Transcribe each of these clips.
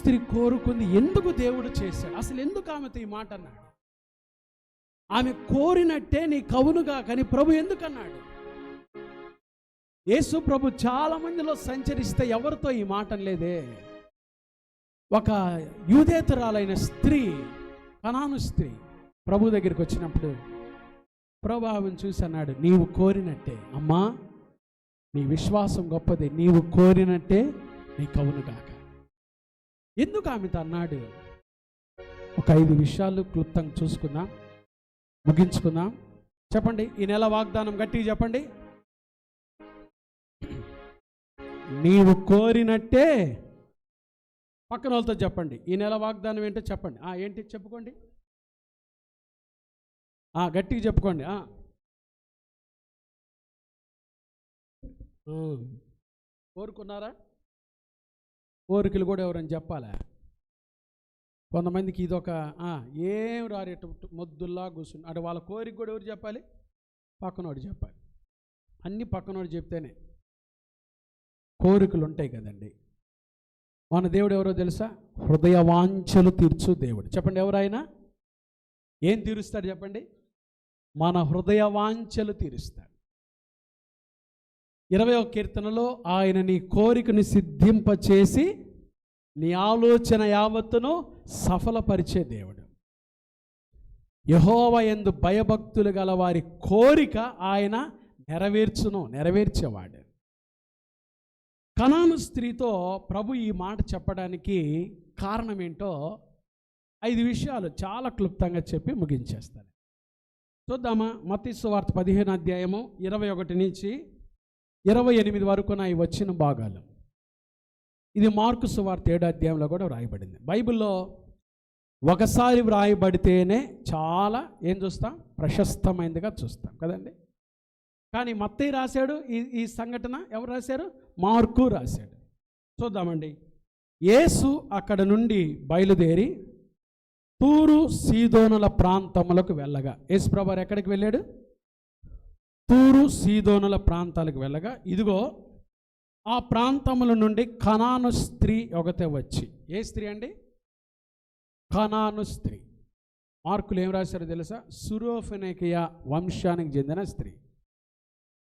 స్త్రీ కోరుకుంది ఎందుకు దేవుడు చేశాడు? అసలు ఎందుకు ఆమెతో ఈ మాట అన్నాడు? ఆమె కోరినట్టే నీ కవునుగా కానీ ప్రభు ఎందుకు అన్నాడు? యేసు ప్రభు చాలా మందిలో సంచరిస్తే ఎవరితో ఈ మాట లేదే. ఒక యూదేతరాలైన స్త్రీ, కనాను స్త్రీ ప్రభు దగ్గరికి వచ్చినప్పుడు ప్రభు ఆమెను చూసి అన్నాడు, నీవు కోరినట్టే అమ్మా, నీ విశ్వాసం గొప్పది, నీవు కోరినట్టే నీ కవునుగాక. ఎందుకు ఆమెతో అన్నాడు? ఒక 5 విషయాలు క్లుప్తంగా చూసుకుందాం, ముగించుకుందాం. చెప్పండి, ఈ నెల వాగ్దానం గట్టిగా చెప్పండి. నీవు కోరినట్టే. పక్కన వాళ్ళతో చెప్పండి, ఈ నెల వాగ్దానం ఏంటో చెప్పండి. ఏంటి చెప్పుకోండి, గట్టిగా చెప్పుకోండి. కోరుకున్నారా? కోరికలు కూడా ఎవరైనా చెప్పాలా? కొంతమందికి ఇదొక ఏం రారేట మొద్దుల్లా కూర్చుని అంటే వాళ్ళ కోరిక కూడా ఎవరు చెప్పాలి? పక్కనోడు చెప్పాలి. అన్నీ పక్కనోడు చెప్తేనే కోరికలు ఉంటాయి కదండి. మన దేవుడు ఎవరో తెలుసా? హృదయ వాంఛలు తీర్చు దేవుడు. చెప్పండి, ఎవరైనా ఏం తీరుస్తాడు చెప్పండి? మన హృదయ వాంఛలు తీరుస్తాడు. 20వ కీర్తనలో ఆయన నీ కోరికను సిద్ధింపచేసి నీ ఆలోచన యావత్తును సఫలపరిచే దేవుడు. యెహోవా యందు భయభక్తులు గల వారి కోరిక ఆయన నెరవేర్చేవాడు. కనాను స్త్రీతో ప్రభు ఈ మాట చెప్పడానికి కారణం ఏంటో 5 విషయాలు చాలా క్లుప్తంగా చెప్పి ముగించేస్తాను. చూద్దామా? మత్తయి సువార్త 15వ అధ్యాయము 21 నుంచి 28 వరకు ఈ వచ్చిన భాగాలు. ఇది మార్కు సువార్త 7వ అధ్యాయంలో కూడా వ్రాయబడింది. బైబిల్లో ఒకసారి వ్రాయబడితేనే చాలా ఏం చూస్తాం? ప్రశస్తమైనదిగా చూస్తాం కదండి. కానీ మత్తయి రాశాడు ఈ సంఘటన. ఎవరు రాశారు? మార్కు రాశాడు. చూద్దామండి. యేసు అక్కడ నుండి బయలుదేరి తూరు సీదోనుల ప్రాంతములకు వెళ్ళగా, యేసు ప్రభువారు ఎక్కడికి వెళ్ళాడు? తూరు సీదోనుల ప్రాంతాలకు వెళ్ళగా, ఇదిగో ఆ ప్రాంతముల నుండి కనాను స్త్రీ ఒకతే వచ్చి. ఏ స్త్రీ అండి? కనాను స్త్రీ. మార్కులు ఏం రాశారో తెలుసా? సురోఫెనికియా వంశానికి చెందిన స్త్రీ,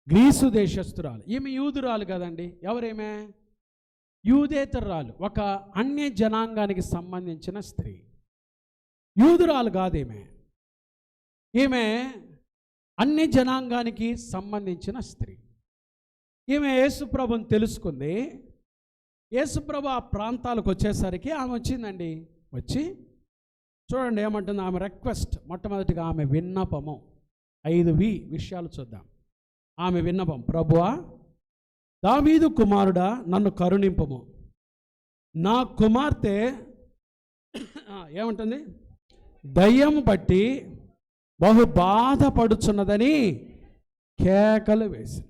గ్రీసు దేశస్తురాలు. ఈమె యూదురాలు కదండి. ఎవరేమే? యూదేతరురాలు, ఒక అన్య జనాంగానికి సంబంధించిన స్త్రీ. యూదురాలు కాదేమే. ఈమె అన్య జనాంగానికి సంబంధించిన స్త్రీ. ఈమె యేసుప్రభుని తెలుసుకుంది. యేసుప్రభు ఆ ప్రాంతాలకు వచ్చేసరికి ఆమె వచ్చిందండి. వచ్చి చూడండి ఏమంటుంది ఆమె రిక్వెస్ట్. మొట్టమొదటిగా ఆమె విన్నపము. 5 విషయాలు చూద్దాం. ఆమె విన్నపం: ప్రభువా, దావీదు కుమారుడా, నన్ను కరుణింపము. నా కుమార్తె ఏమంటుంది? దయ్యం బట్టి బహు బాధపడుచున్నదని కేకలు వేసి.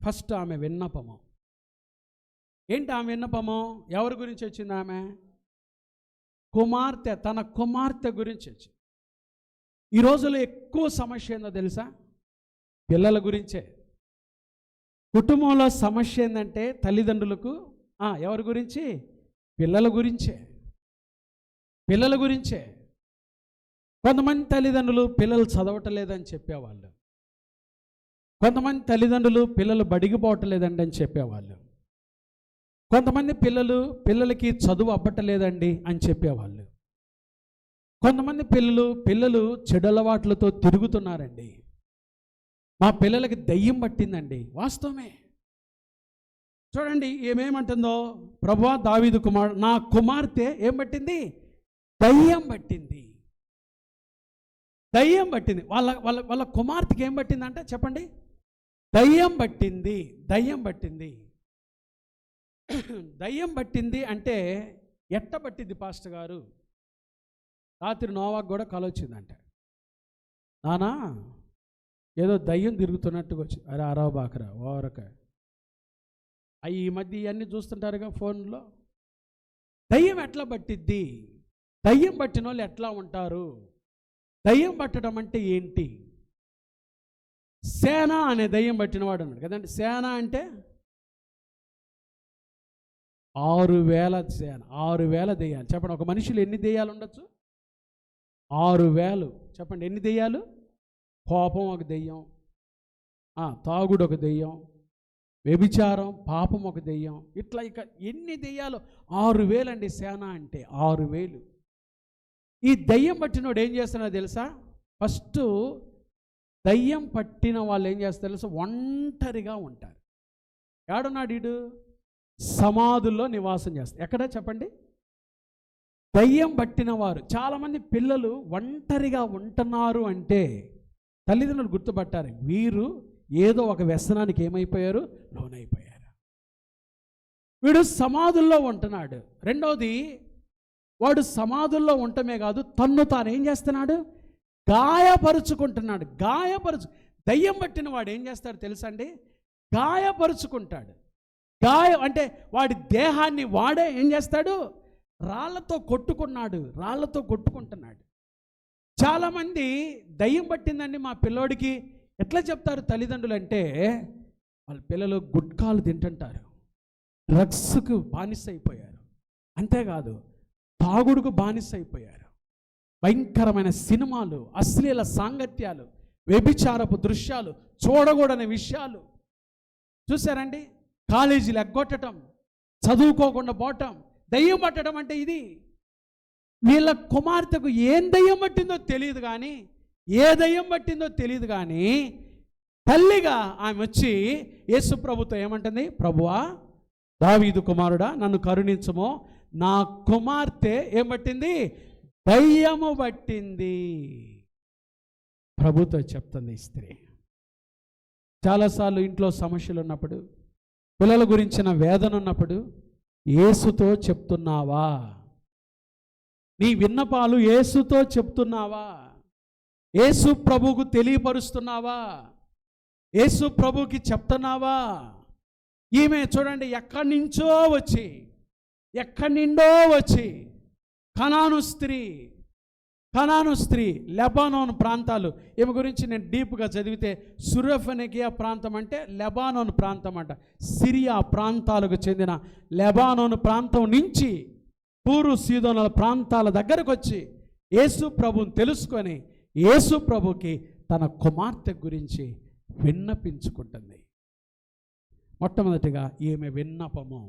ఫస్ట్ ఆమె విన్నపము ఏంటి? ఆమె విన్నపము ఎవరి గురించి వచ్చింది? ఆమె కుమార్తె, తన కుమార్తె గురించి వచ్చింది. ఈ రోజుల్లో ఎక్కువ సమస్య ఏందో తెలుసా? పిల్లల గురించే. కుటుంబంలో సమస్య ఏంటంటే తల్లిదండ్రులకు ఎవరి గురించి? పిల్లల గురించే. పిల్లల గురించే. కొంతమంది తల్లిదండ్రులు పిల్లలు చదవటలేదని చెప్పేవాళ్ళు. కొంతమంది తల్లిదండ్రులు పిల్లలు బడికి పోవట్లేదండి అని చెప్పేవాళ్ళు. కొంతమంది పిల్లలకి చదువు అబ్బట్టలేదండి అని చెప్పేవాళ్ళు. కొంతమంది పిల్లలు చెడు అలవాట్లతో తిరుగుతున్నారండి. మా పిల్లలకి దయ్యం పట్టిందండి. వాస్తవమే. చూడండి ఏమేమంటుందో, ప్రభువా, దావీదు కుమారుడు, నా కుమార్తె ఏం పట్టింది? దయ్యం పట్టింది. దయ్యం పట్టింది. వాళ్ళ కుమార్తెకి ఏం పట్టిందంటే చెప్పండి? దయ్యం పట్టింది. దయ్యం పట్టింది. దయ్యం పట్టింది అంటే ఎట్ట పట్టింది పాస్టర్ గారు? రాత్రి నోవాకు కూడా కల వచ్చిందంట. నానా ఏదో దయ్యం తిరుగుతున్నట్టుగా వచ్చింది. అరే అరవ బాకరా ఓరక. ఈ మధ్య ఇవన్నీ చూస్తుంటారుగా ఫోన్లో. దయ్యం ఎట్లా పట్టిద్ది? దయ్యం పట్టిన వాళ్ళు ఎట్లా ఉంటారు? దయ్యం పట్టడం అంటే ఏంటి? సేన అనే దయ్యం పట్టినవాడు అన్నాడు కదండి. సేన అంటే 6,000 సేన, 6,000 దెయ్యాలు. చెప్పండి, ఒక మనిషిలో ఎన్ని దెయ్యాలు ఉండొచ్చు? 6,000. చెప్పండి, ఎన్ని దెయ్యాలు? కోపం ఒక దెయ్యం, తాగుడు ఒక దెయ్యం, వ్యభిచారం పాపం ఒక దెయ్యం, ఇట్లా ఇక ఎన్ని దెయ్యాలు? 6,000 అండి సేన అంటే, 6,000. ఈ దయ్యం పట్టినోడు ఏం చేస్తున్నాడో తెలుసా? ఫస్ట్ దయ్యం పట్టిన వాళ్ళు ఏం చేస్తారు తెలుసా? ఒంటరిగా ఉంటారు. ఏడున్నాడు వీడు? సమాధుల్లో నివాసం చేస్తారు. ఎక్కడ చెప్పండి? దయ్యం పట్టిన వారు. చాలామంది పిల్లలు ఒంటరిగా ఉంటున్నారు అంటే తల్లిదండ్రులు గుర్తుపట్టారు, వీరు ఏదో ఒక వ్యసనానికి ఏమైపోయారు? లోనైపోయారు. వీడు సమాధుల్లో ఉంటున్నాడు. రెండవది, వాడు సమాధుల్లో ఉండటమే కాదు, తన్ను తాను ఏం చేస్తున్నాడు? గాయపరుచుకుంటున్నాడు. దయ్యం పట్టిన వాడు ఏం చేస్తాడు తెలుసా అండి? గాయపరుచుకుంటాడు. గాయం అంటే వాడి దేహాన్ని వాడే ఏం చేస్తాడు? రాళ్లతో కొట్టుకుంటున్నాడు. చాలామంది దయ్యం పట్టిందండి మా పిల్లోడికి ఎట్లా చెప్తారు తల్లిదండ్రులు అంటే, వాళ్ళ పిల్లలు గుట్కాలు తింటుంటారు, డ్రగ్స్కు బానిస అయిపోయారు, అంతేకాదు తాగుడుకు బానిస అయిపోయారు, భయంకరమైన సినిమాలు, అశ్లీల సాంగత్యాలు, వ్యభిచారపు దృశ్యాలు, చూడకూడని విషయాలు చూసారండి. కాలేజీలు ఎగ్గొట్టడం, చదువుకోకుండా పోవటం. దయ్యం పట్టడం అంటే ఇది. వీళ్ళ కుమార్తెకు ఏం దయ్యం పట్టిందో తెలియదు కానీ, ఏ దయ్యం పట్టిందో తెలియదు కానీ, తల్లిగా ఆమె వచ్చి యేసు ప్రభుతో ఏమంటుంది? ప్రభువా, దావీదు కుమారుడా, నన్ను కరుణించుమో, నా కుమార్తె ఏం పట్టింది? దయ్యము పట్టింది. ప్రభుతో చెప్తుంది ఈ స్త్రీ. చాలాసార్లు ఇంట్లో సమస్యలు ఉన్నప్పుడు, పిల్లల గురించిన వేదన ఉన్నప్పుడు యేసుతో చెప్తున్నావా? నీ విన్నపాలు యేసుతో చెప్తున్నావా? యేసు ప్రభువుకు తెలియపరుస్తున్నావా? యేసు ప్రభువుకి చెప్తున్నావా? ఈమె చూడండి, ఎక్కడి నిండో వచ్చి కనాను స్త్రీ లెబానోన్ ప్రాంతాలు. ఈమె గురించి నేను డీప్గా చదివితే, సురఫెనికియా ప్రాంతం అంటే లెబానోన్ ప్రాంతం అంట. సిరియా ప్రాంతాలకు చెందిన లెబానోన్ ప్రాంతం నుంచి తూరు సీదోనుల ప్రాంతాల దగ్గరకు వచ్చి యేసు ప్రభువుని తెలుసుకొని యేసు ప్రభుకి తన కుమార్తె గురించి విన్నపించుకుంటుంది. మొట్టమొదటిగా ఈమె విన్నపము.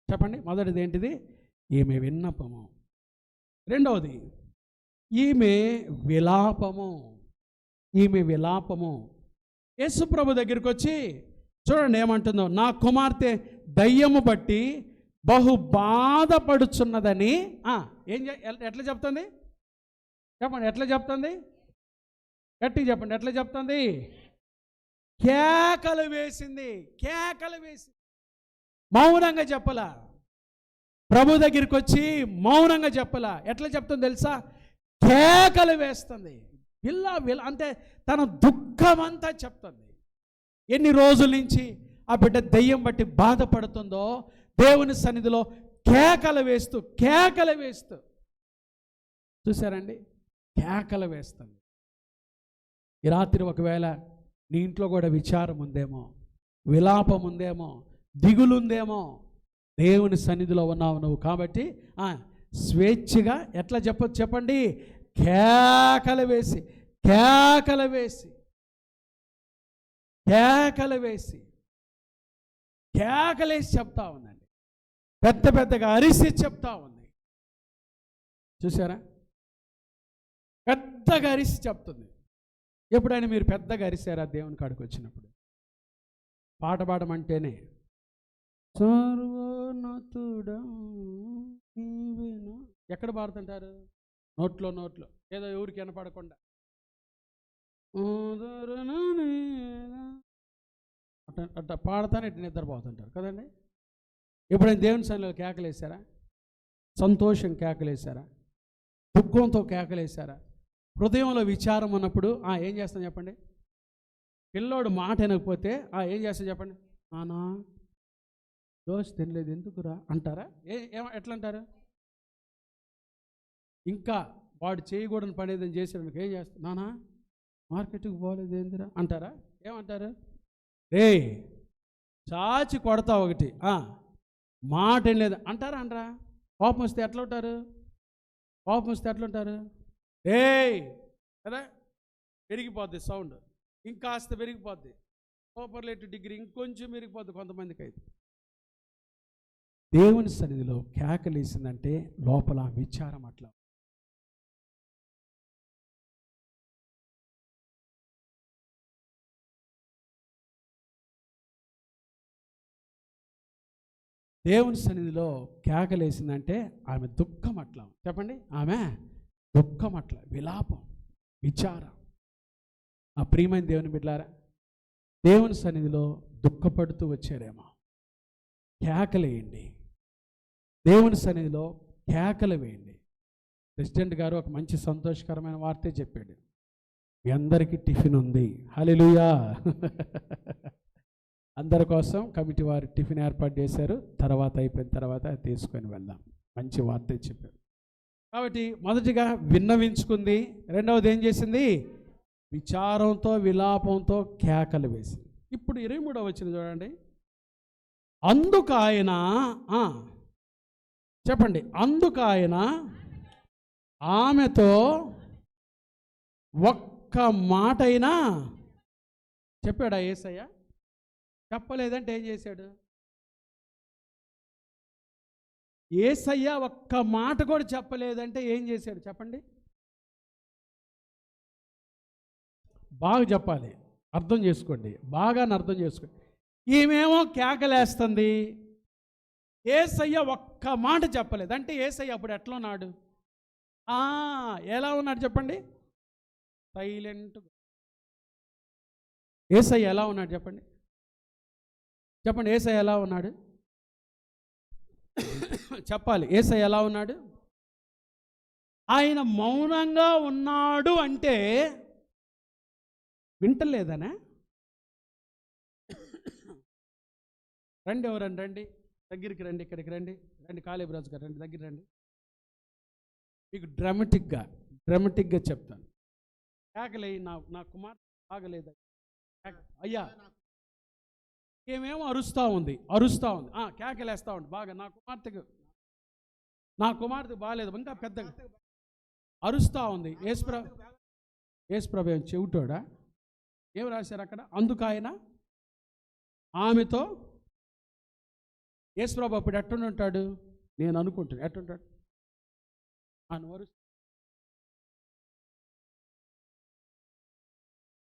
చెప్పండి, మొదటిది ఏంటిది? ఈమె విన్నపము. రెండవది ఈమె విలాపము. యేసు ప్రభు దగ్గరికి వచ్చి చూడండి ఏమంటుందో, నా కుమార్తె దయ్యము బట్టి బహు బాధపడుచున్నదని. ఎట్లా చెప్తుంది? చెప్పండి, ఎట్లా చెప్తుంది? గట్టిగా చెప్పండి, ఎట్లా చెప్తుంది? కేకలు వేసింది. మౌనంగా చెప్పలా. ప్రభు దగ్గరికి వచ్చి మౌనంగా చెప్పలా. ఎట్లా చెప్తుంది తెలుసా? కేకలు వేస్తుంది. అంటే తన దుఃఖం అంతా చెప్తుంది. ఎన్ని రోజుల నుంచి ఆ బిడ్డ దయ్యం బట్టి బాధపడుతుందో దేవుని సన్నిధిలో కేకలు వేస్తూ చూసారండి, కేకలు వేస్తుంది. ఈ రాత్రి ఒకవేళ నీ ఇంట్లో కూడా విచారం ఉందేమో, విలాపం ఉందేమో, దిగులుందేమో, దేవుని సన్నిధిలో ఉన్నావు నువ్వు కాబట్టి స్వేచ్ఛగా ఎట్లా చెప్పండి? కేకలు వేసి చెప్తా ఉందండి. పెద్దగా అరిసి చెప్తా ఉంది. చూసారా? పెద్దగా అరిసి చెప్తుంది. ఎప్పుడైనా మీరు పెద్దగా అరిసారా దేవుని కాడికి వచ్చినప్పుడు? పాట పాడమంటేనే సర్వోన్నతుడా నీవేనా, ఎక్కడ పాడుతుంటారు? నోట్లో ఏదో ఎవరికి వినపడకుండా అట్లా పాడతానే ఇట్లా నిద్రపోతుంటారు కదండి. ఎప్పుడైనా దేవుని సన్నిధిలో కేకలేసారా? సంతోషం కేకలేసారా? దుఃఖంతో కేకలేసారా? హృదయంలో విచారం ఉన్నప్పుడు ఏం చేస్తాం చెప్పండి? పిల్లోడు మాట వినకపోతే ఏం చేస్తాం చెప్పండి? నానా దోశ తినలేదు ఎందుకురా అంటారా? ఎట్లా అంటారు? ఇంకా వాడు చేయకూడని పని ఏదైనా చేసేందుకు ఏం చేస్తా? నానా మార్కెట్కి పోలేదు ఏందిరా అంటారా? ఏమంటారు? చాచి కొడతా ఒకటి, మాట ఏం లేదు అంటారా అనరా? కోపం వస్తే ఎట్లా ఉంటారు? కోపం వస్తే ఎట్లుంటారు? ఏయ్ కదా, పెరిగిపోద్ది సౌండ్, ఇంకాస్త పెరిగిపోద్ది, సూపర్లేటివ్ డిగ్రీ ఇంకొంచెం పెరిగిపోద్ది కొంతమందికి. అయితే దేవుని సన్నిధిలో కేకలేసిందంటే లోపల విచారం అట్లా. దేవుని సన్నిధిలో కేకలేసిందంటే ఆమె దుఃఖం అట్లా. చెప్పండి, ఆమె దుఃఖం అట్లా, విలాపం, విచారం. ఆ ప్రియమైన దేవుని బిడ్డలారా, దేవుని సన్నిధిలో దుఃఖపడుతూ వచ్చారేమో, కేకలేయండి. దేవుని సన్నిధిలో కేకలు వేయండి. ప్రెసిడెంట్ గారు ఒక మంచి సంతోషకరమైన వార్తే చెప్పాడు, మీ అందరికీ టిఫిన్ ఉంది. హల్లెలూయా. అందరి కోసం కమిటీ వారు టిఫిన్ ఏర్పాటు చేశారు. తర్వాత అయిపోయిన తర్వాత తీసుకొని వెళ్దాం. మంచి వార్త చెప్పారు. కాబట్టి మొదటిగా విన్నవించుకుంది, రెండవది ఏం చేసింది? విచారంతో విలాపంతో కేకలు వేసింది. ఇప్పుడు 23వ వచనం చూడండి. అందుకు ఆయన, చెప్పండి, అందుకు ఆయన ఆమెతో ఒక్క మాట అయినా చెప్పాడా యేసయ్య? చెప్పలేదంటే ఏం చేశాడు? యేసయ్య ఒక్క మాట కూడా చెప్పలేదంటే ఏం చేశాడు చెప్పండి? బాగా చెప్పాలి, అర్థం చేసుకోండి, బాగా అర్థం చేసుకోండి. ఈమెమో కేకలేస్తుంది, యేసయ్య ఒక్క మాట చెప్పలేదు అంటే యేసయ్య అప్పుడు ఎట్లా ఉన్నాడు? ఎలా ఉన్నాడు చెప్పండి? సైలెంట్. యేసయ్య ఎలా ఉన్నాడు చెప్పండి? చెప్పండి, యేసయ్య ఎలా ఉన్నాడు? చెప్పాలి, యేసయ్య ఎలా ఉన్నాడు? ఆయన మౌనంగా ఉన్నాడు అంటే వింటలేదనా? రండి, ఎవరండి, రండి దగ్గరికి రండి, ఇక్కడికి రండి, రండి కాళీబ్రాజు గారు రండి, దగ్గర రండి. మీకు డ్రామాటిక్గా చెప్తాను. కేకలే, నా కుమార్తె ఆగలేదు అయ్యా, ఏమేమో అరుస్తూ ఉంది, కేకలేస్తూ ఉంది బాగా. నా కుమార్తెకు బాగాలేదు, ఇంకా పెద్దగా అరుస్తూ ఉంది. యేసుప్రభు ఏం చెవిటోడా? ఏం రాశారు అక్కడ? అందుకు ఆయన ఆమెతో, యేసుప్రభు అప్పుడు ఎట్టుంటాడు? నేను అనుకుంటాను ఎట్టుంటాడు? నువ్వు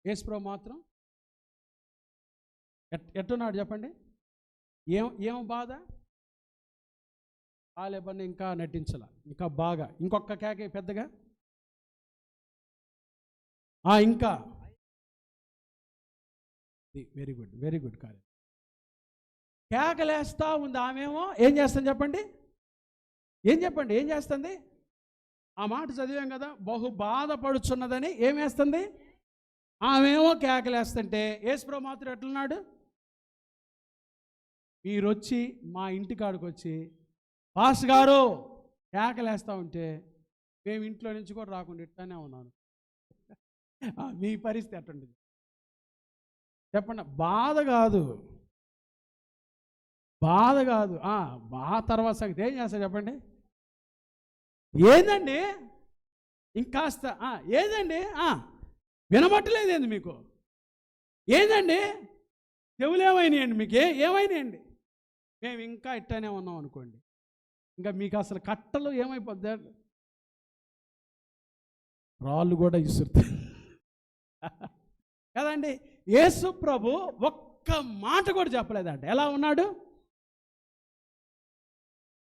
యేసుప్రభు మాత్రం ఎట్టున్నాడు చెప్పండి? ఏం బాధ? కాలేబని ఇంకా నటించాల, ఇంకా బాగా, ఇంకొక కేక పెద్దగా, ఇంకా వెరీ గుడ్, వెరీ గుడ్. కాలే కేకలేస్తా ఉంది. ఆమెమో ఏం చేస్తుంది చెప్పండి? ఏం చేస్తుంది? ఆ మాట చదివాం కదా, బహు బాధపడుచున్నదని ఏం వేస్తుంది? ఆమెమో కేకలేస్తుంటే యేసుప్రభు మాత్రం ఎట్లున్నాడు? మీరు వచ్చి మా ఇంటికాడికి వచ్చి పాస్ గారు కేకలేస్తూ ఉంటే మేము ఇంట్లో నుంచి కూడా రాకుండా ఇట్లానే ఉన్నాను. మీ పరిస్థితి ఎట్టుంటుంది చెప్పండి? బాధ కాదు. తర్వాత సంగతి ఏం చేస్తారు చెప్పండి? ఏందండి ఇంకాస్త, ఏదండి వినబట్టలేదేంది మీకు? ఏదండి చెవులు ఏమైనాయండి? మీకు ఏమైనాయండి? మేము ఇంకా ఇట్టానే ఉన్నాం అనుకోండి, ఇంకా మీకు అసలు కట్టలు ఏమైపోద్ది, రాళ్ళు కూడా ఇసురుతాయి కదండి. యేసు ప్రభు ఒక్క మాట కూడా చెప్పలేదంట. ఎలా ఉన్నాడు?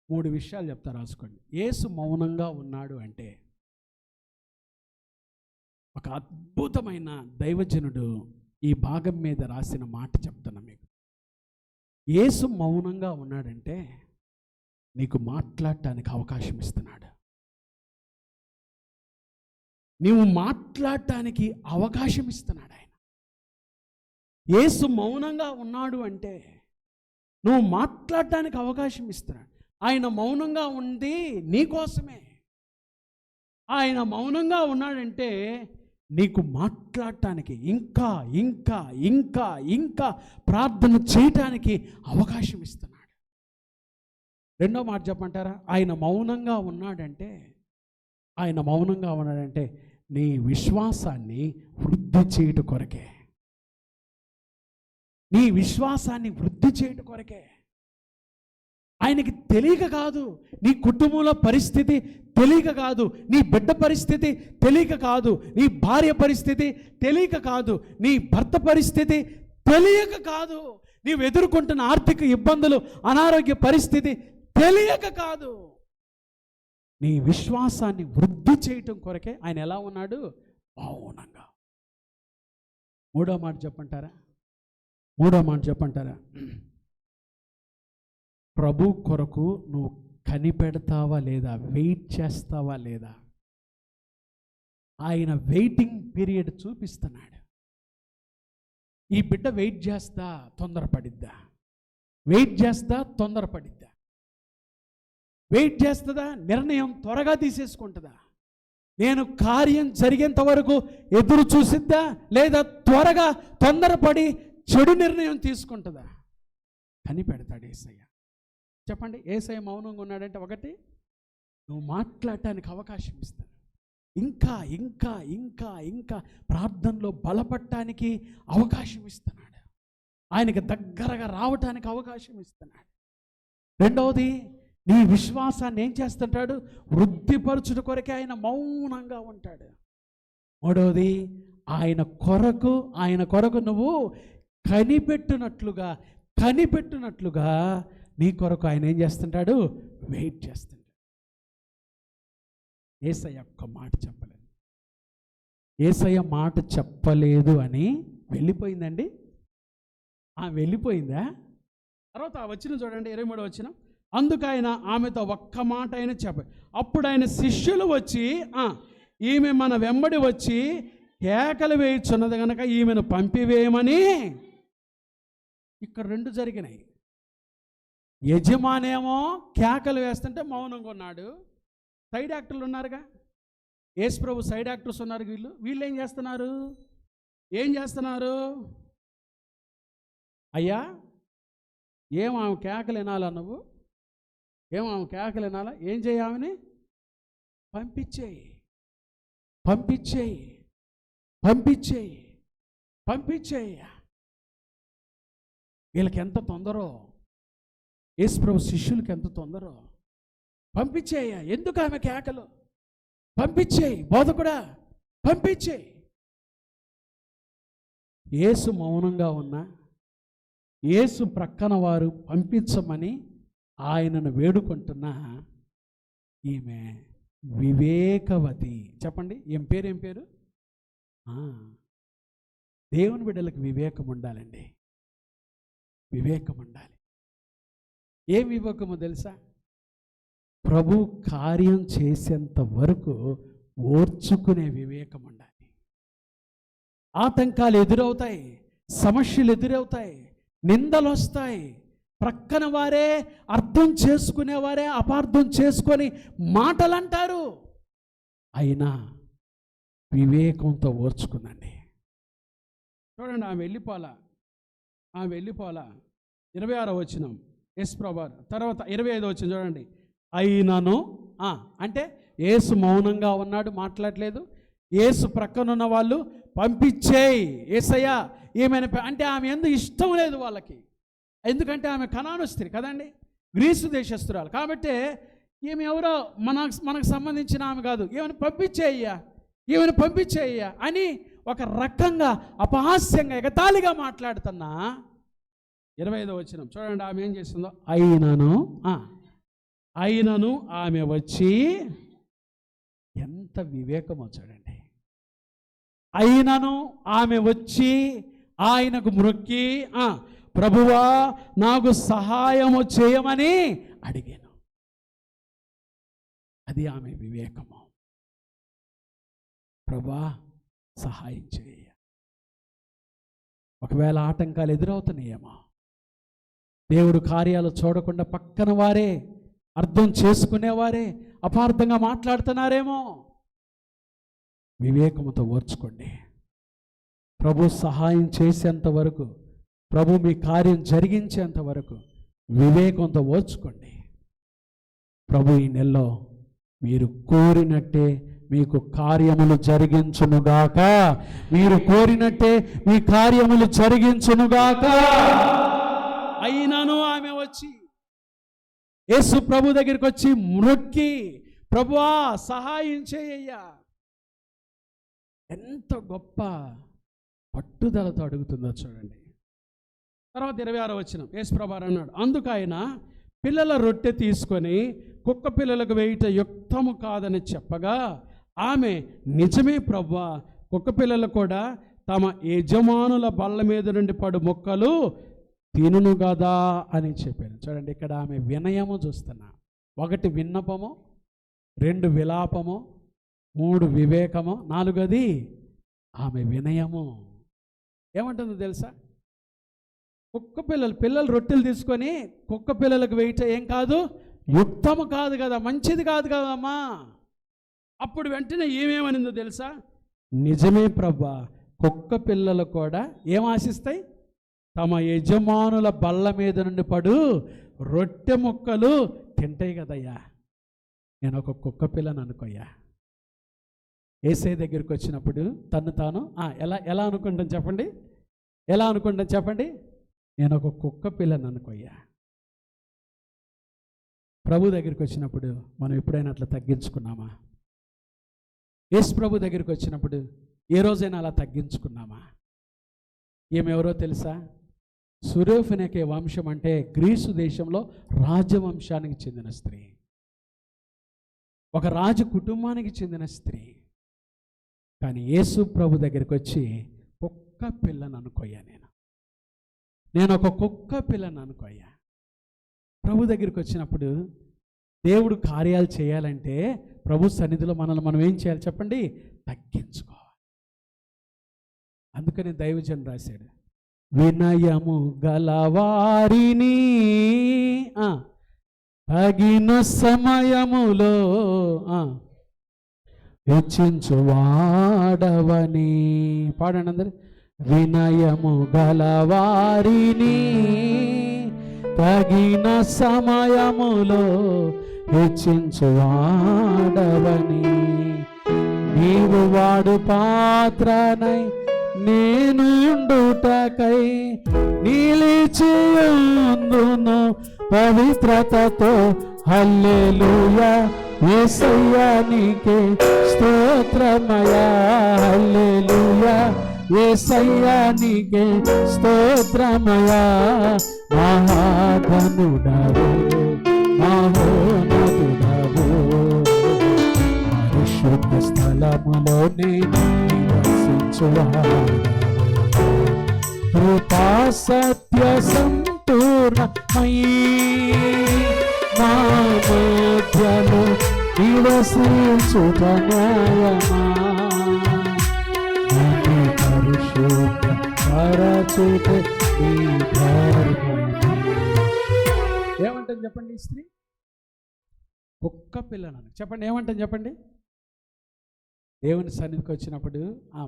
3 విషయాలు చెప్తా, రాసుకోండి. యేసు మౌనంగా ఉన్నాడు అంటే ఒక అద్భుతమైన దైవజనుడు ఈ భాగం మీద రాసిన మాట చెప్తున్నా మీకు. యేసు మౌనంగా ఉన్నాడంటే నీకు మాట్లాడటానికి అవకాశం ఇస్తున్నాడు. నీవు మాట్లాడటానికి అవకాశం ఇస్తున్నాడు ఆయన. యేసు మౌనంగా ఉన్నాడు అంటే నువ్వు మాట్లాడటానికి అవకాశం ఇస్తున్నాడు. ఆయన మౌనంగా ఉంది నీకోసమే. ఆయన మౌనంగా ఉన్నాడంటే నీకు మాట్లాడటానికి, ఇంకా ఇంకా ఇంకా ఇంకా ప్రార్థన చేయటానికి అవకాశం ఇస్తున్నాడు. రెండో మాట చెప్పంటారా? ఆయన మౌనంగా ఉన్నాడంటే, ఆయన మౌనంగా ఉన్నాడంటే నీ విశ్వాసాన్ని వృద్ధి చేయటం కొరకే. నీ విశ్వాసాన్ని వృద్ధి చేయటం కొరకే. ఆయనకి తెలియక కాదు, నీ కుటుంబంలో పరిస్థితి తెలియక కాదు, నీ బిడ్డ పరిస్థితి తెలియక కాదు, నీ భార్య పరిస్థితి తెలియక కాదు, నీ భర్త పరిస్థితి తెలియక కాదు, నీవు ఎదుర్కొంటున్న ఆర్థిక ఇబ్బందులు, అనారోగ్య పరిస్థితి తెలియక కాదు. నీ విశ్వాసాన్ని వృద్ధి చేయటం కొరకే ఆయన ఎలా ఉన్నాడు? మౌనంగా. మూడో మాట చెప్పంటారా? ప్రభు కొరకు నువ్వు కనిపెడతావా లేదా? వెయిట్ చేస్తావా లేదా? ఆయన వెయిటింగ్ పీరియడ్ చూపిస్తున్నాడు. ఈ బిడ్డ వెయిట్ చేస్తా తొందరపడిద్దా? వెయిట్ చేస్తా తొందరపడిద్దా? వెయిట్ చేస్తుందా? నిర్ణయం త్వరగా తీసేసుకుంటుందా? నేను కార్యం జరిగేంత వరకు ఎదురు చూసిద్దా, లేదా త్వరగా తొందరపడి చెడు నిర్ణయం తీసుకుంటుందా? కనిపెడతాడు యేసయ్య. చెప్పండి, యేసయ్య మౌనంగా ఉన్నాడంటే ఒకటి, నువ్వు మాట్లాడటానికి అవకాశం ఇస్తాను. ఇంకా ఇంకా ఇంకా ఇంకా ప్రార్థనలో బలపడటానికి అవకాశం ఇస్తున్నాడు. ఆయనకి దగ్గరగా రావటానికి అవకాశం ఇస్తున్నాడు. రెండవది, నీ విశ్వాసాన్ని ఏం చేస్తుంటాడు? వృద్ధిపరచుట కొరకే ఆయన మౌనంగా ఉంటాడు. మూడవది, ఆయన కొరకు నువ్వు కనిపెట్టినట్లుగా నీ కొరకు ఆయన ఏం చేస్తుంటాడు? వెయిట్ చేస్తుంటాడు. యేసయ్య ఒక్క మాట చెప్పలేదు. యేసయ్య మాట చెప్పలేదు అని వెళ్ళిపోయిందండి. వెళ్ళిపోయిందా? తర్వాత ఆ వచనం చూడండి, 23వ వచనం. అందుకు ఆయన ఆమెతో ఒక్క మాట అయినా చెప్పాడు. అప్పుడు ఆయన శిష్యులు వచ్చి, ఈమె మన వెంబడి వచ్చి కేకలు వేయుచున్నది కనుక ఈమెను పంపివేయమని. ఇక్కడ రెండు జరిగినాయి. యజమానేమో కేకలు వేస్తుంటే మౌనంగా ఉన్నాడు. సైడ్ యాక్టర్లు ఉన్నారుగా, యేసు ప్రభు సైడ్ యాక్టర్స్ ఉన్నారు. వీళ్ళు ఏం చేస్తున్నారు? అయ్యా, ఆమె కేకలు వినాలా? నువ్వు ఆమె కేకలు వినాలా? ఏం చేయామని? పంపించేయి. వీళ్ళకి ఎంత తొందరో, యేసు ప్రభు శిష్యులకి ఎంత తొందరో. పంపించేయ. ఎందుకు ఆమె కేకలు? పంపించేయి బోధకుడా, పంపించేయి. యేసు మౌనంగా ఉన్నా యేసు ప్రక్కన వారు పంపించమని ఆయనను వేడుకుంటున్నా ఈమె వివేకవతి. చెప్పండి, ఏం పేరు? దేవుని బిడ్డలకు వివేకం ఉండాలండి. వివేకం ఉండాలి. ఏం వివేకమో తెలుసా? ప్రభు కార్యం చేసేంత వరకు ఓర్చుకునే వివేకం ఉండాలి. ఆటంకాలు ఎదురవుతాయి, సమస్యలు ఎదురవుతాయి, నిందలు వస్తాయి. ప్రక్కన వారే అర్థం చేసుకునేవారే అపార్థం చేసుకొని మాటలు అంటారు. అయినా వివేకంతో ఓర్చుకుందండి. చూడండి, ఆమె వెళ్ళిపోలా. 26వ వచనం యేసు ప్రభు. తర్వాత 25వ వచనం చూడండి. అయినను అంటే యేసు మౌనంగా ఉన్నాడు, మాట్లాడలేదు. యేసు ప్రక్కనున్న వాళ్ళు పంపించేయి యేసయ్యా ఏమైనా అంటే ఆమె ఎందుకు ఇష్టం లేదు వాళ్ళకి. ఎందుకంటే ఆమె కనాను స్త్రీ కదండి, గ్రీసు దేశస్తురాలు. కాబట్టి ఈమె ఎవరో మనకు సంబంధించిన ఆమె కాదు. ఏమైనా పంపించేయ్యా అని ఒక రకంగా అపహాస్యంగా ఎగతాళిగా మాట్లాడుతున్నా. 25వ వచనం చూడండి, ఆమె ఏం చేస్తుందో. అయినను ఆమె వచ్చి, ఎంత వివేకమో చూడండి. అయినను ఆమె వచ్చి ఆయనకు మ్రొక్కి, ప్రభువా నాకు సహాయము చేయమని అడిగాను. అది ఆమె వివేకము. ప్రభువా సహాయం చేయ. ఒకవేళ ఆటంకాలు ఎదురవుతున్నాయేమో, దేవుడు కార్యాలు చూడకుండా పక్కన వారే అర్థం చేసుకునేవారే అపార్థంగా మాట్లాడుతున్నారేమో, వివేకముతో ఓర్చుకోండి. ప్రభు సహాయం చేసేంత వరకు, ప్రభు మీ కార్యం జరిగించేంత వరకు వివేకంతో ఓర్చుకోండి. ప్రభు ఈ నెలలో మీరు కోరినట్టే మీకు కార్యములు జరిగించునుగాక. మీరు కోరినట్టే మీ కార్యములు జరిగించునుగాక. అయినను ఆమె వచ్చి యేసు ప్రభు దగ్గరికి వచ్చి మ్రొక్కి, ప్రభువా సహాయం చేయ్యా. ఎంత గొప్ప పట్టుదలతో అడుగుతుందో చూడండి. తర్వాత 26వ వచనం, యేసు ప్రభు అన్నాడు, అందుకు ఆయన పిల్లల రొట్టె తీసుకొని కుక్క పిల్లలకు వేయుట యుక్తము కాదని చెప్పగా ఆమె, నిజమే ప్రభువా, కుక్క పిల్లలు కూడా తమ యజమానుల బల్ల మీద నుండి పడు మొక్కలు తినును కదా అని చెప్పాను. చూడండి, ఇక్కడ ఆమె వినయము చూస్తున్నా. 1 విన్నపము, 2 విలాపము, 3 వివేకము, 4 ఆమె వినయము. ఏమంటుందో తెలుసా? కుక్క పిల్లలు రొట్టెలు తీసుకొని కుక్క పిల్లలకు వేయట ఏం కాదు, యుక్తము కాదు కదా, మంచిది కాదు కదమ్మా. అప్పుడు వెంటనే ఏమేమనిందో తెలుసా? నిజమే ప్రభా, కుక్క పిల్లలు కూడా ఏం ఆశిస్తాయి? తమ యజమానుల బల్ల మీద నుండి పడు రొట్టె ముక్కలు తింటాయి కదయ్యా. నేను ఒక కుక్క పిల్లని అనుకోయ్యా. యేసయ్య దగ్గరికి వచ్చినప్పుడు తను తాను ఎలా అనుకుంటాను చెప్పండి? ఎలా అనుకుంటాను చెప్పండి? నేను ఒక కుక్క పిల్లని అనుకోయ్యా. ప్రభు దగ్గరికి వచ్చినప్పుడు మనం ఎప్పుడైనా అట్లా తగ్గించుకున్నామా? యేసు ప్రభు దగ్గరికి వచ్చినప్పుడు ఏ రోజైనా అలా తగ్గించుకున్నామా? ఏమెవరో తెలుసా? సురేఫెనెకే వంశం అంటే గ్రీసు దేశంలో రాజవంశానికి చెందిన స్త్రీ, ఒక రాజు కుటుంబానికి చెందిన స్త్రీ. కానీ యేసు ప్రభు దగ్గరికి వచ్చి కుక్క పిల్లని అనుకోయ్యా. నేను ఒక కుక్క పిల్లని అనుకోయ్యా. ప్రభు దగ్గరికి వచ్చినప్పుడు దేవుడు కార్యాలు చేయాలంటే ప్రభు సన్నిధిలో మనల్ని మనం ఏం చేయాలి చెప్పండి? తగ్గించుకోవాలి. అందుకని దైవజన్ రాశాడు, వినయము గలవారిని తగిన సమయములో హెచ్చించువాడవని. పాడండి అందరు. వినయము గలవారిని తగిన సమయములో హెచ్చించువాడవని. నీవు వాడు పాత్రనై నేనుండుటకై నిలిచియుందును పవిత్రతతో. హల్లెలూయా, యేసయ్యా నీకే స్తోత్రమయా. హల్లెలూయా, యేసయ్యా నీకే స్తోత్రమయా. మహాగణుడవు, మహోన్నతుడవు, పరిశుద్ధ స్థలములోనే నివసించువాడు. కృపా సత్య సంపూర్ణమయీ మా మధ్యలో నివసించుట న్యాయమా. పరిశుద్ధ పరచుట నీ ధర్మము. ఏమంటుంది చెప్పండి ఈ స్త్రీ? కుక్క పిల్లను చెప్పండి. ఏమంటుంది చెప్పండి? దేవుని సన్నిధికి వచ్చినప్పుడు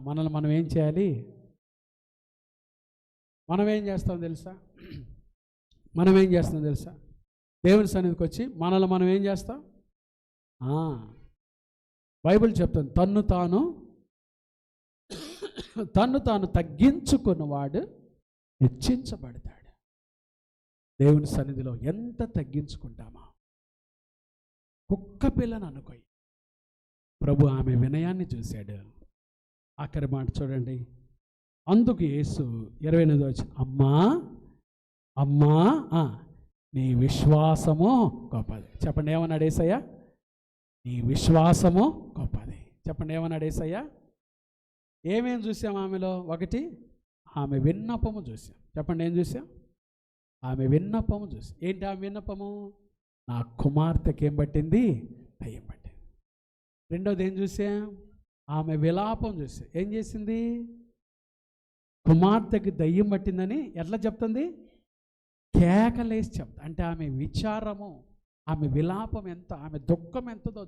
మనల్ని మనం ఏం చేయాలి? మనం ఏం చేస్తాం తెలుసా? దేవుని సన్నిధికి వచ్చి మనల్ని మనం ఏం చేస్తాం? బైబిల్ చెప్తుంది, తన్ను తాను తగ్గించుకున్నవాడు హెచ్చించబడతాడు. దేవుని సన్నిధిలో ఎంత తగ్గించుకుంటామా? కుక్క పిల్లని అనుకోయి. ప్రభు ఆమె వినయాన్ని చూశాడు. ఆఖరి మాట చూడండి. అందుకు యేసు 28వ వచనం, అమ్మా నీ విశ్వాసము గొప్పది. చెప్పండి, ఏమన్నాడు యేసయ్య? నీ విశ్వాసము గొప్పది. చెప్పండి, ఏమన్నాడు యేసయ్య? ఏమేం చూసాం ఆమెలో? 1 ఆమె విన్నపము చూసాం. చెప్పండి, ఏం చూసాం? ఆమె విన్నపము చూసాం. ఏంటి ఆమె విన్నపము? నా కుమార్తెకి ఏం పట్టింది? దయ్యం పట్టింది. 2వది ఏం చూసాం? ఆమె విలాపం చూసాం. ఏం చేసింది? కుమార్తెకి దయ్యం పట్టిందని ఎట్లా చెప్తుంది? కేకలేసి చెప్తా. అంటే ఆమె విచారము, ఆమె విలాపం ఎంత, ఆమె దుఃఖం ఎంతదో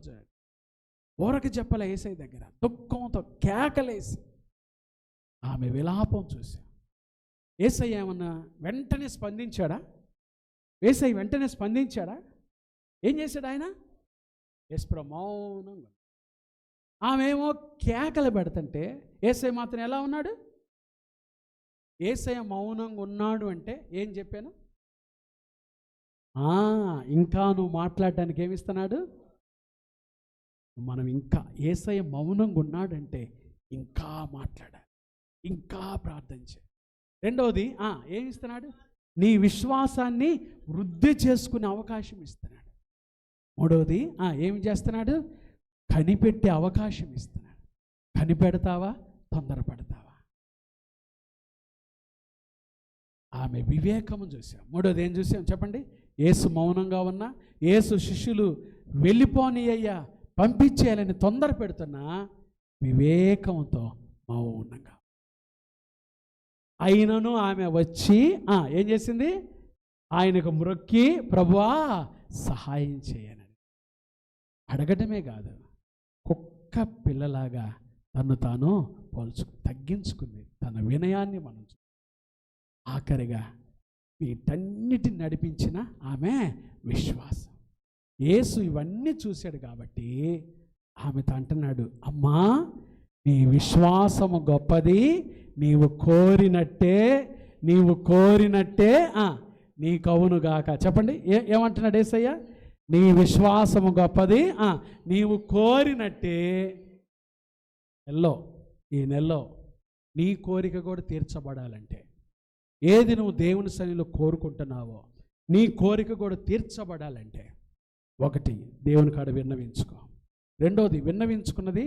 ఊరకి చెప్పలే. యేసయ్య దగ్గర దుఃఖంతో కేకలేసి ఆమె విలాపం చూసా. యేసయ్య ఏమన్నా వెంటనే స్పందించాడా? యేసయ్య వెంటనే స్పందించాడా? ఏం చేశాడు ఆయన? యేసుప్రభు మౌనంగా. ఆమెమో కేకలు పెడుతుంటే యేసయ్య మాత్రం ఎలా ఉన్నాడు? యేసయ్య మౌనంగా ఉన్నాడు అంటే ఏం చెప్పాను? ఇంకా నువ్వు మాట్లాడడానికి ఏమిస్తున్నాడు? మనం ఇంకా యేసయ్య మౌనంగా ఉన్నాడంటే ఇంకా మాట్లాడాలి, ఇంకా ప్రార్థన చేయాలి. రెండవది ఏమిస్తున్నాడు? నీ విశ్వాసాన్ని వృద్ధి చేసుకునే అవకాశం ఇస్తున్నాడు. మూడవది ఏమి చేస్తున్నాడు? కనిపెట్టే అవకాశం ఇస్తున్నాడు. కనిపెడతావా? తొందరపడతావా? ఆమె వివేకము చూసాం. మూడవది ఏం చూసాం చెప్పండి? యేసు మౌనంగా ఉన్నా, యేసు శిష్యులు వెళ్ళిపోనియ్యా పంపించేయాలని తొందర పెడుతున్నా వివేకంతో మౌనంగా. అయినను ఆమె వచ్చి ఏం చేసింది? ఆయనకు మ్రొక్కి ప్రభువా సహాయం చేయనని అడగటమే కాదు, కుక్క పిల్లలాగా తను తాను తగ్గించుకుంది. తన వినయాన్ని మనం ఆఖరిగా వీటన్నిటిని నడిపించిన ఆమె విశ్వాసం. యేసు ఇవన్నీ చూశాడు కాబట్టి ఆమెతో అంటున్నాడు, అమ్మా నీ విశ్వాసము గొప్పది, నీవు కోరినట్టే నీకవునుగాక. చెప్పండి, ఏమంటున్నాడు యేసయ్య? నీ విశ్వాసము గొప్పది, నీవు కోరినట్టే. ఈ నెలలో నీ కోరిక కూడా తీర్చబడాలంటే, ఏది నువ్వు దేవుని సన్నిధిలో కోరుకుంటున్నావో నీ కోరిక కూడా తీర్చబడాలంటే, ఒకటి దేవుని కాడ విన్నవించుకో. రెండోది విన్నవించుకున్నది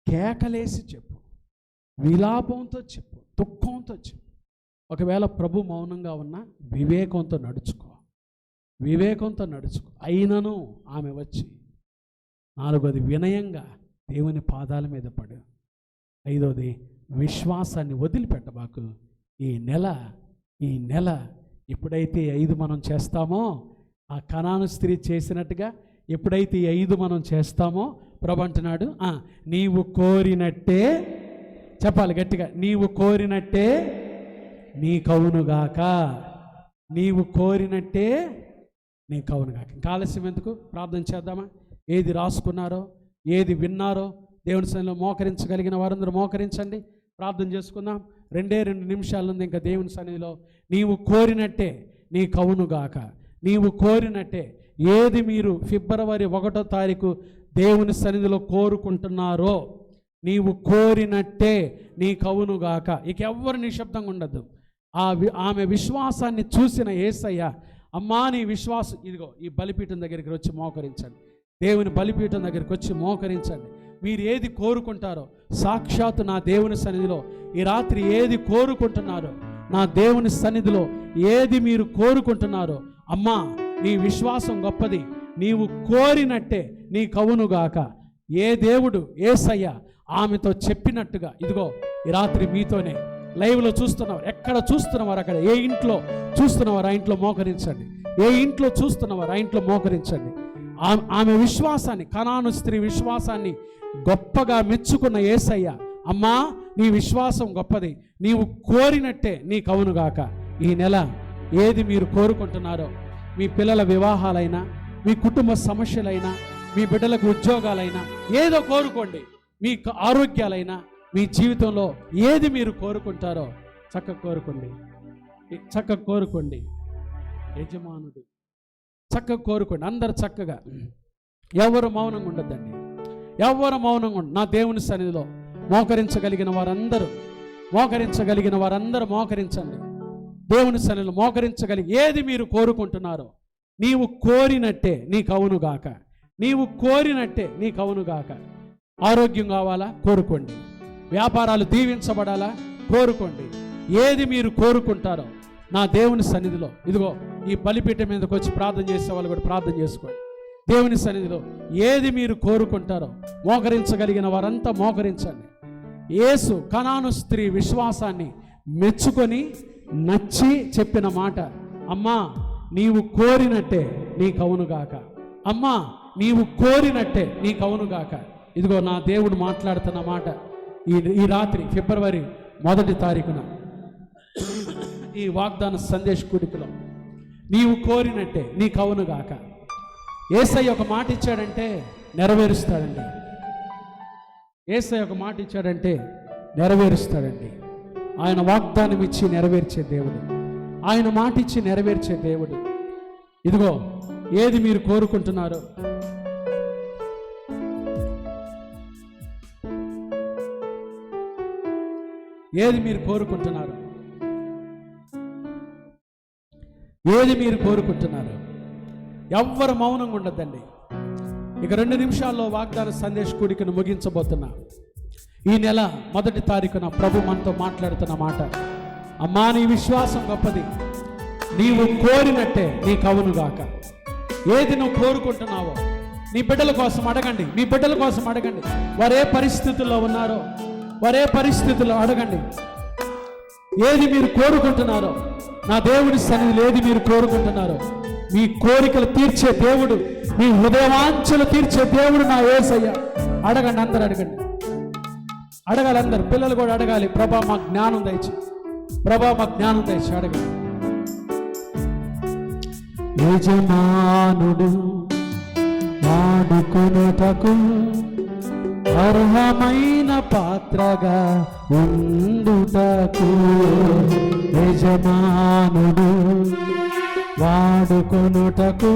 కేకలేసి చెప్పు, విలాపంతో చెప్పు, దుఃఖంతో చెప్పు. ఒకవేళ ప్రభు మౌనంగా ఉన్నా వివేకంతో నడుచుకో. అయినను ఆమె వచ్చి. నాలుగోది వినయంగా దేవుని పాదాల మీద పడు. ఐదోది విశ్వాసాన్ని వదిలిపెట్టబాకు. ఈ నెల ఎప్పుడైతే 5 మనం చేస్తామో, ఆ కనాను స్త్రీ చేసినట్టుగా ఎప్పుడైతే 5 మనం చేస్తామో ప్రభు అంటున్నాడు, నీవు కోరినట్టే, చెప్పాలి గట్టిగా, నీవు కోరినట్టే నీకవునుగాక. నీవు కోరినట్టే నీకవునుగాక. ఇంకా ఆలస్యం ఎందుకు? ప్రార్థన చేద్దామా? ఏది రాసుకున్నారో, ఏది విన్నారో దేవుని సన్నిధిలో మోకరించగలిగిన వారందరూ మోకరించండి. ప్రార్థన చేసుకుందాం. 2 నిమిషాలు ఉంది ఇంకా దేవుని సన్నిధిలో. నీవు కోరినట్టే నీకవునుగాక. నీవు కోరినట్టే ఏది మీరు ఫిబ్రవరి 1వ తారీఖు దేవుని సన్నిధిలో కోరుకుంటున్నారో, నీవు కోరినట్టే నీకవునుగాక. ఇక ఎవ్వరు నిశ్శబ్దంగా ఉండద్దు. ఆమె విశ్వాసాన్ని చూసిన యేసయ్య, అమ్మా నీ విశ్వాసం, ఇదిగో ఈ బలిపీఠం దగ్గరికి వచ్చి మోకరించండి. దేవుని బలిపీఠం దగ్గరికి వచ్చి మోకరించండి. మీరు ఏది కోరుకుంటారో, సాక్షాత్తు నా దేవుని సన్నిధిలో ఈ రాత్రి ఏది కోరుకుంటున్నారో, నా దేవుని సన్నిధిలో ఏది మీరు కోరుకుంటున్నారో, అమ్మా నీ విశ్వాసం గొప్పది, నీవు కోరినట్టే నీకవునుగాక. ఏ దేవుడు యేసయ్య ఆమెతో చెప్పినట్టుగా, ఇదిగో ఈ రాత్రి మీతోనే లైవ్లో చూస్తున్నవారు, ఎక్కడ చూస్తున్నవారు అక్కడ, ఏ ఇంట్లో చూస్తున్నవారు ఆ ఇంట్లో మోకరించండి. ఏ ఇంట్లో చూస్తున్నవారు ఆ ఇంట్లో మోకరించండి. ఆమె విశ్వాసాన్ని, కనాను స్త్రీ విశ్వాసాన్ని గొప్పగా మెచ్చుకున్న యేసయ్య, అమ్మా నీ విశ్వాసం గొప్పది, నీవు కోరినట్టే నీకవునుగాక. ఈ నెల ఏది మీరు కోరుకుంటున్నారో, మీ పిల్లల వివాహాలైనా, మీ కుటుంబ సమస్యలైనా, మీ బిడ్డలకు ఉద్యోగాలైనా, ఏదో కోరుకోండి. మీ ఆరోగ్యాలైనా, మీ జీవితంలో ఏది మీరు కోరుకుంటారో చక్కగా కోరుకోండి. యజమానుడు చక్కగా కోరుకోండి. అందరు చక్కగా, ఎవరు మౌనంగా ఉండద్దండి. ఎవరు మౌనంగా ఉండ. నా దేవుని సన్నిధిలో మోకరించగలిగిన వారందరూ మోకరించండి. దేవుని సన్నిధిలో మోకరించగలిగి ఏది మీరు కోరుకుంటున్నారో, నీవు కోరినట్టే నీకవునుగాక. ఆరోగ్యం కావాలా? కోరుకోండి. వ్యాపారాలు దీవించబడాలా? కోరుకోండి. ఏది మీరు కోరుకుంటారో నా దేవుని సన్నిధిలో, ఇదిగో ఈ బలిపీఠం మీదకి వచ్చి ప్రార్థన చేసే వాళ్ళు కూడా ప్రార్థన చేసుకోండి. దేవుని సన్నిధిలో ఏది మీరు కోరుకుంటారో, మోకరించగలిగిన వారంతా మోకరించండి. యేసు కనాను స్త్రీ విశ్వాసాన్ని మెచ్చుకొని నచ్చి చెప్పిన మాట, అమ్మా నీవు కోరినట్టే నీకవునుగాక. అమ్మా నీవు కోరినట్టే నీకవునుగాక. ఇదిగో నా దేవుడు మాట్లాడుతున్న మాట ఈ రాత్రి ఫిబ్రవరి 1వ తారీఖున ఈ వాగ్దాన సందేశ కూడికలో, నీవు కోరినట్టే నీకవునుగాక. యేసయ్య ఒక మాట ఇచ్చాడంటే నెరవేరుస్తాడండి. యేసయ్య ఒక మాట ఇచ్చాడంటే నెరవేరుస్తాడండి. ఆయన వాగ్దానం ఇచ్చి నెరవేర్చే దేవుడు, ఆయన మాట ఇచ్చి నెరవేర్చే దేవుడు. ఇదిగో ఏది మీరు కోరుకుంటున్నారో, ఏది మీరు కోరుకుంటున్నారు, ఏది మీరు కోరుకుంటున్నారు? ఎవ్వరు మౌనంగా ఉండద్దండి. ఇక 2 నిమిషాల్లో వాగ్దాన సందేశ కూడికను ముగించబోతున్నా. ఈ నెల 1వ తారీఖున ప్రభు మనతో మాట్లాడుతున్న మాట, అమ్మా నీ విశ్వాసం గొప్పది, నీవు కోరినట్టే నీకు అవునుగాక. ఏది నువ్వు కోరుకుంటున్నావో నీ బిడ్డల కోసం అడగండి, మీ బిడ్డల కోసం అడగండి. వారే పరిస్థితుల్లో ఉన్నారో, వారే పరిస్థితుల్లో అడగండి. ఏది మీరు కోరుకుంటున్నారో, నా దేవుని సన్నిధిలో ఏది మీరు కోరుకుంటున్నారో, మీ కోరికలు తీర్చే దేవుడు, మీ హృదయవాంఛలు తీర్చే దేవుడు నా యేసయ్య. అడగండి, అందరూ అడగండి, అడగాలి అందరు. పిల్లలు కూడా అడగాలి, ప్రభా మా జ్ఞానం దయచి, ప్రభా మా జ్ఞానం దయచి అడగండి. యజమానుడు వాడుకొనుటకు అర్హమైన పాత్రగా ఉండుటకు, యజమానుడు వాడుకొనుటకు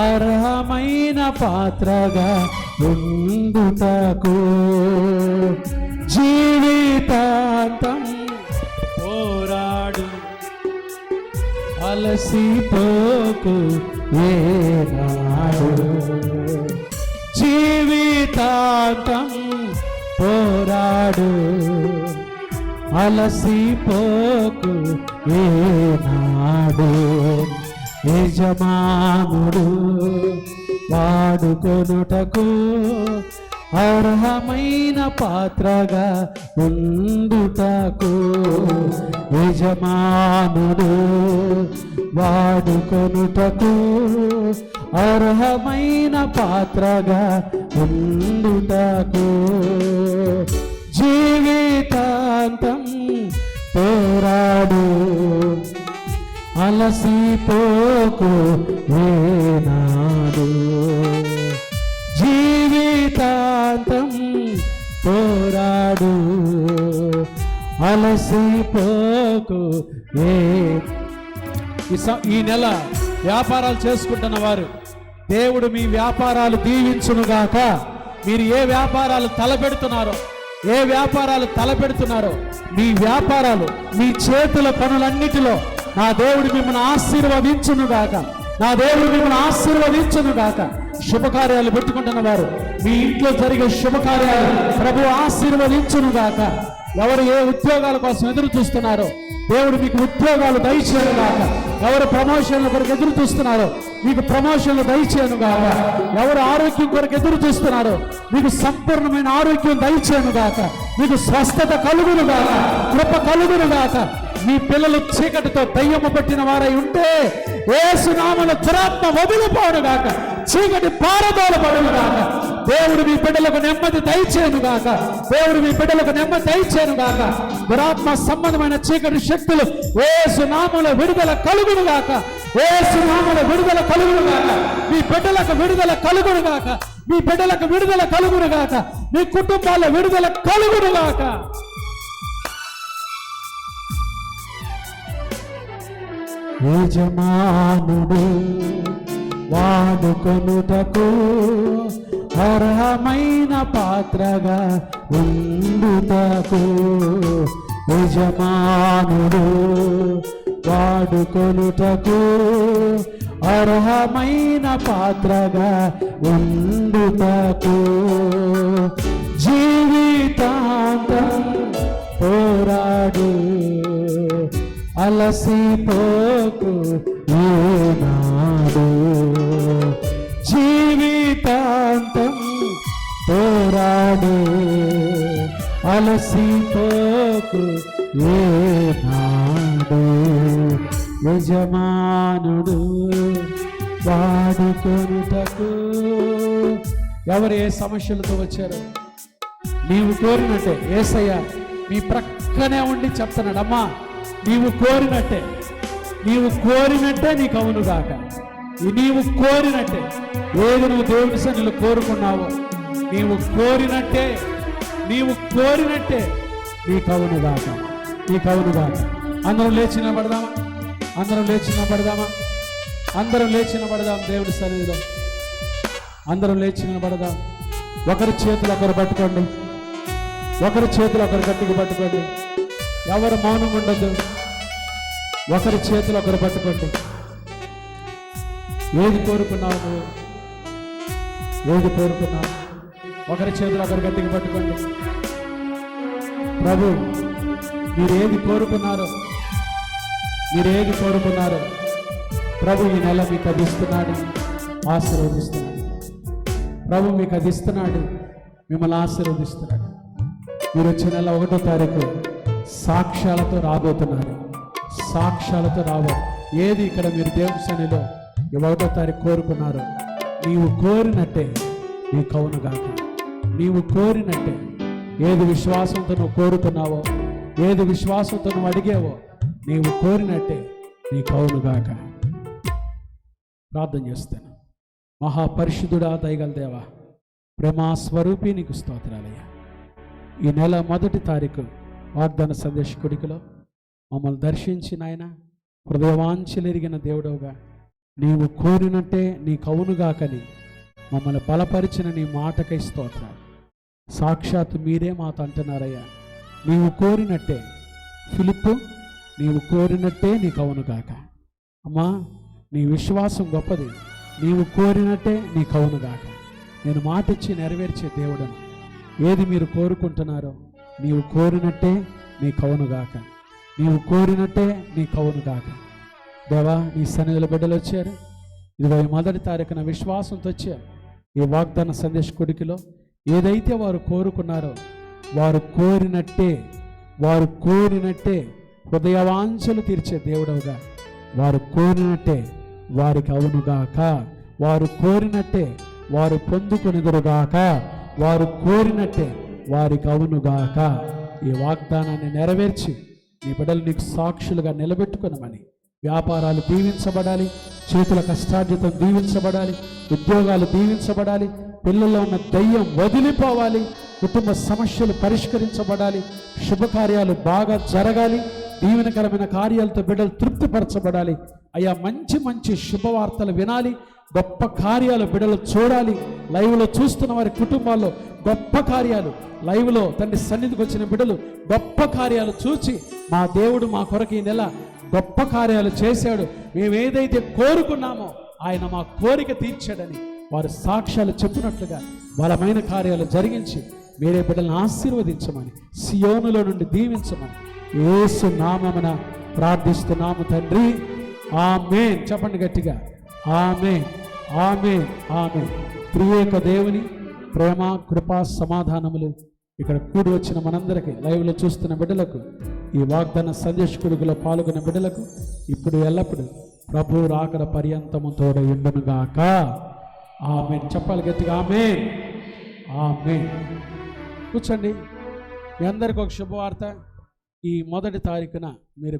అర్హమైన పాత్రగా ఉండుటకు, జీవితాంతం పోరాడు అలసిపోకు ఏనాడు, జీవితాంతం పోరాడు అలసిపోకు ఏనాడు, యజమానుడు వాడుకొనుటకు అర్హమైన పాత్రగా ఉండుటకు, యజమానుడు వాడుకొనుటకు అర్హమైన పాత్రగా ఉండుటకు, జీవితాంతం పోరాడు అలసిపోకు ఏనాడు, జీవితాంతం పోరాడు అలసిపోకు. ఈ నెల వ్యాపారాలు చేసుకుంటున్న వారు, దేవుడు మీ వ్యాపారాలు దీవించునుగాక. మీరు ఏ వ్యాపారాలు తలపెడుతున్నారో, ఏ వ్యాపారాలు తలపెడుతున్నారో, మీ వ్యాపారాలు, మీ చేతుల పనులన్నిటిలో నా దేవుడు మిమ్మల్ని ఆశీర్వదించునుగాక, నా దేవుడు మిమ్మల్ని ఆశీర్వదించునుగాక. శుభకార్యాలు పెట్టుకుంటున్న వారు, మీ ఇంట్లో జరిగే శుభకార్యాలు ప్రభు ఆశీర్వదించునుగాక. ఎవరు ఏ ఉద్యోగాల కోసం ఎదురు చూస్తున్నారో దేవుడు మీకు ఉద్యోగాలు దయచేయనుగాక. ఎవరు ప్రమోషన్ల కొరకు ఎదురు చూస్తున్నారో మీకు ప్రమోషన్లు దయచేయనుగాక. ఎవరు ఆరోగ్యం కొరకు ఎదురు చూస్తున్నారో మీకు సంపూర్ణమైన ఆరోగ్యం దయచేయనుగాక. మీకు స్వస్థత కలుగునుగాక, కృప కలుగునుగాక. మీ పిల్లలు చీకటితో దయ్యము పట్టిన వారై ఉంటే యేసు నామములో దురాత్మ వదిలిపోవునుగాక, చీకటి పారదోలబడునుగాక. దేవుడు మీ బిడ్డలకు నెమ్మది దయచేయనుగాక. దేవుడు మీ బిడ్డలకు నెమ్మది దయచేయనుగాక. దురాత్మ సంబంధమైన చీకటి శక్తులు యేసు నామములో విడుదల కలుగునుగాక. యేసు నామములో విడుదల కలుగునుగాక. మీ బిడ్డలకు విడుదల కలుగునుగాక. మీ బిడ్డలకు విడుదల కలుగునుగాక. మీ కుటుంబాల్లో విడుదల కలుగునుగాక. యజమానుడు వాడుకొనుటకు అర్హమైన పాత్రగా ఉండుటకు, యజమానుడు వాడుకొనుటకు అర్హమైన పాత్రగా ఉండుటకు, జీవితాంతం పోరాడు అలసిపోకు ఏనాడు, జీవితాంతం పోరాడు అలసిపోకు ఏనాడు, యజమానుడు వాడుకొనుటకు. ఎవరు ఏ సమస్యలతో వచ్చారో నీవు కోరినట్టే యేసయ్య మీ ప్రక్కనే ఉండి చెప్తున్నాడు, అమ్మా నీవు కోరినట్టే నీకు అవునుగాక. నీవు కోరినట్టే ఏది నువ్వు దేవుని సన్నిధిలో కోరుకున్నావో నీవు కోరినట్టే నీ కవును గాక, నీ కవును గాక. అందరం లేచి నిలబడదామా? అందరం లేచి నిలబడదాం దేవుడి సన్నిధిలో. అందరం లేచి నిలబడదాం. ఒకరి చేతులు ఒకరు పట్టుకోండి, ఒకరి చేతులు ఒకరు గట్టిగా పట్టుకోండి. ఎవరు మౌనం ఉండదు. ఒకరి చేతులు ఒకరు పట్టుకోండి. ఏది కోరుకున్నావు నువ్వు? ఏది కోరుకున్నావు? ఒకరి చేతులు ఒకరు గట్టిగా పట్టుకోండి. ప్రభు మీరేది కోరుకున్నారో ప్రభు ఈ నెల మీకు అది ఇస్తున్నాడు, ఆశీర్వదిస్తున్నాడు. ప్రభు మీకు అది ఇస్తున్నాడు, మిమ్మల్ని ఆశీర్వదిస్తున్నాడు. మీరు వచ్చే నెల 1వ తారీఖు సాక్ష్యాలతో రాబోతున్నారు. ఏది ఇక్కడ మీరు దేవుని సన్నిధిలో 1వ తారీఖు కోరుకున్నారో నీవు కోరినట్టే నీ కవును గాక. నీవు కోరినట్టే ఏది విశ్వాసంతో నువ్వు కోరుకున్నావో, ఏది విశ్వాసంతో నువ్వు అడిగావో నీవు కోరినట్టే నీ కవును గాక. ప్రార్థన చేస్తాను. మహాపరిశుద్ధుడా, దయగల దేవా, ప్రేమాస్వరూపి నీకు స్తోత్రాలయ్యా. ఈ నెల 1వ తారీఖు వాగ్దాన సందేశ కొడుకులో మమ్మల్ని దర్శించిన ఆయన హృదయవాంఛలెరిగిన దేవుడవుగా నీవు కోరినట్టే నీ కవునుగాకని మమ్మల్ని బలపరిచిన నీ మాటకై స్తోత్రాలు. సాక్షాత్తు మీరే మాతో అంటున్నారయ్యా, నీవు కోరినట్టే ఫిలిప్పు, నీవు కోరినట్టే నీ కవునుగాక. అమ్మా, నీ విశ్వాసం గొప్పది. నీవు కోరినట్టే నీ కవునుగాక. నేను మాటిచ్చి నెరవేర్చే దేవుడను. ఏది మీరు కోరుకుంటున్నారో నీవు కోరినట్టే నీ కవునుగాక. నీవు కోరినట్టే నీ కవునుగాక. దేవా, నీ సన్నిధిలో బిడ్డలు వచ్చారు. 1వ తారీఖున విశ్వాసంతో వచ్చారు. ఈ వాగ్దాన సందేశ కొడుకులో ఏదైతే వారు కోరుకున్నారో వారు కోరినట్టే హృదయవాంఛలు తీర్చే దేవుడవుగా వారు కోరినట్టే వారికి అవునుగాక. వారు కోరినట్టే వారు పొందుకొనిదురుగాక. వారు కోరినట్టే వారికి అవునుగాక. ఈ వాగ్దానాన్ని నెరవేర్చి నీ బిడ్డలు నీకు సాక్షులుగా నిలబెట్టుకునమని. వ్యాపారాలు దీవించబడాలి, చేతుల కష్టార్జితం దీవించబడాలి, ఉద్యోగాలు దీవించబడాలి, పిల్లల్లో ఉన్న దయ్యం వదిలిపోవాలి, కుటుంబ సమస్యలు పరిష్కరించబడాలి, శుభకార్యాలు బాగా జరగాలి, దీవెనకరమైన కార్యాలతో బిడ్డలు తృప్తిపరచబడాలి. అయ్యా, మంచి మంచి శుభవార్తలు వినాలి, గొప్ప కార్యాలు బిడ్డలు చూడాలి. లైవ్లో చూస్తున్న వారి కుటుంబాల్లో గొప్ప కార్యాలు, లైవ్లో తండ్రి సన్నిధికి వచ్చిన బిడ్డలు గొప్ప కార్యాలు చూచి మా దేవుడు మా కొరకు ఈ నెల గొప్ప కార్యాలు చేశాడు, మేము ఏదైతే కోరుకున్నామో ఆయన మా కోరిక తీర్చాడని వారు సాక్ష్యాలు చెప్పినట్లుగా బలమైన కార్యాలు జరిగించి మీరే బిడ్డలను ఆశీర్వదించమని, సియోనులో నుండి దీవించమని యేసు నామమున ప్రార్థిస్తున్నాము తండ్రి. ఆమేన్. చెప్పండి గట్టిగా, ఆమేన్, ఆమేన్, ఆమేన్. త్రియేక దేవుని ప్రేమ, కృపా, సమాధానములు ఇక్కడ కూడి వచ్చిన మనందరికీ, లైవ్లో చూస్తున్న బిడ్డలకు, ఈ వాగ్దాన సందేశ కొడుకులో పాల్గొన్న బిడ్డలకు ఇప్పుడు ఎల్లప్పుడు ప్రభు రాకడ పర్యంతము తోడ ఉండునుగాక. ఆమేన్. చెప్పాలి గట్టిగా, ఆమేన్, ఆమేన్. కూర్చోండి. మీ అందరికీ ఒక శుభవార్త. ఈ 1వ తారీఖున మీరు